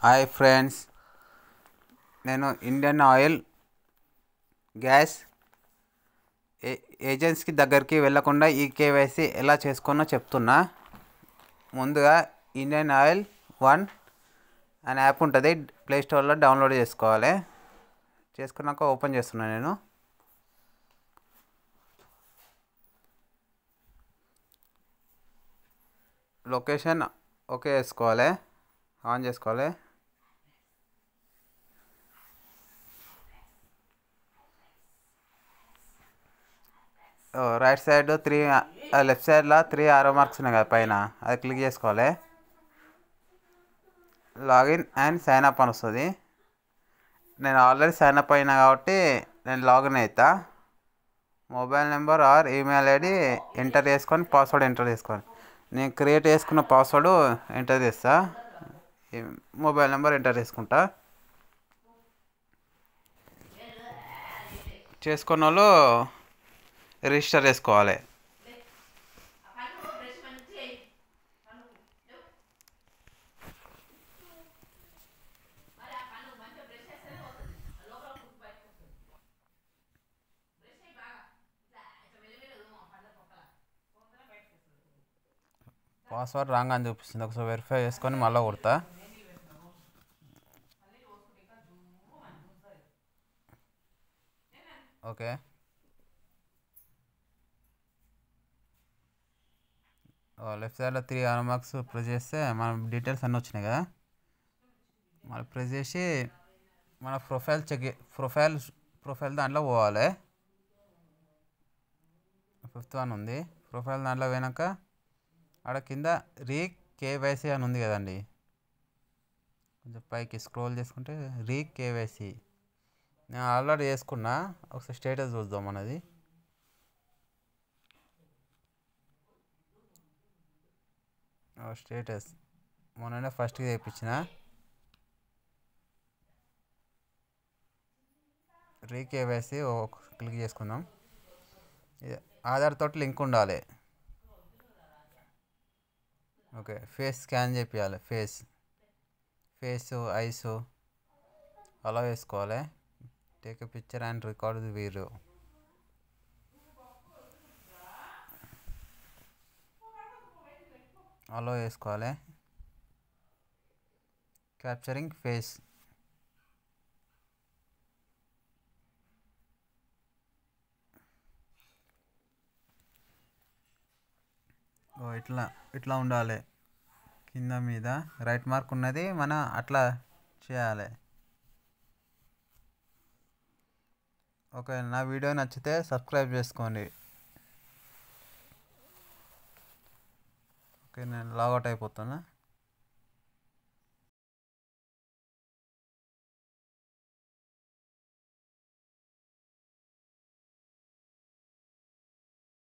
Hi friends, నేను Indian oil gas ఏజెన్సీకి దగ్గరికి వెళ్ళకుండా ఈ కేవైసీ ఎలా చేసుకోనో చెప్తున్నా. ముందుగా ఇండియన్ ఆయిల్ 1 అనే యాప్ ఉంటుంది, ప్లేస్టోర్లో డౌన్లోడ్ చేసుకోవాలి. చేసుకున్నాక ఓపెన్ చేస్తున్నాను. నేను లొకేషన్ ఓకే చేసుకోవాలి, ఆన్ చేసుకోవాలి. రైట్ సైడ్ 3, లెఫ్ట్ సైడ్లో 3 ఆరో మార్క్స్ ఉన్నాయి కదా పైన, అది క్లిక్ చేసుకోవాలి. లాగిన్ అండ్ సైన్ అప్ అని వస్తుంది. నేను ఆల్రెడీ సైన్ అప్ అయినా కాబట్టి నేను లాగిన్ అవుతా. Mobile number are email ID enter చేసుకొని పాస్వర్డ్ ఎంటర్ చేసుకోవాలి. నేను క్రియేట్ చేసుకున్న పాస్వర్డ్ ఎంటర్ చేస్తా, మొబైల్ నెంబర్ ఎంటర్ చేసుకుంటా. చేసుకున్న వాళ్ళు రిజిస్టర్ చేసుకోవాలి. పాస్వర్డ్ రాంగ్ అని చూపిస్తుంది, ఒకసారి వెరిఫై చేసుకొని మళ్ళీ కొడతా. ఓకే, లెఫ్ట్ సైడ్లో 3 ఆరో మార్క్స్ ప్రెస్ చేస్తే మన డీటెయిల్స్ అన్నీ వచ్చినాయి కదా. మళ్ళీ ప్రెస్ చేసి మన ప్రొఫైల్ దాంట్లో పోవాలి. 5th వన్ ఉంది. ప్రొఫైల్ దాంట్లో పోయినాక ఆడ కింద కేవైసీ అని ఉంది కదండి, కొంచెం పైకి స్క్రోల్ చేసుకుంటే కేవైసీ నేను ఆల్రెడీ చేసుకున్నా. ఒకసారి స్టేటస్ చూద్దాం మనది. స్టేటస్ మొన్ననే ఫస్ట్కి తెప్పించిన. కేవైసీ క్లిక్ చేసుకుందాం. ఆధార్ తోటి లింక్ ఉండాలి. ఓకే, ఫేస్ స్కాన్ చేయాలి. ఫేస్ ఐస్ అలా వేసుకోవాలి. Take a picture and record the video. అలా వేసుకోవాలి. క్యాప్చరింగ్ ఫేస్, ఇట్లా ఉండాలి. కింద మీద రైట్ మార్క్ ఉన్నది, మనం అట్లా చేయాలి. ఓకే, నా వీడియో నచ్చితే సబ్స్క్రైబ్ చేసుకోండి. ఓకే, నేను లాగౌట్ అయిపోతున్నా.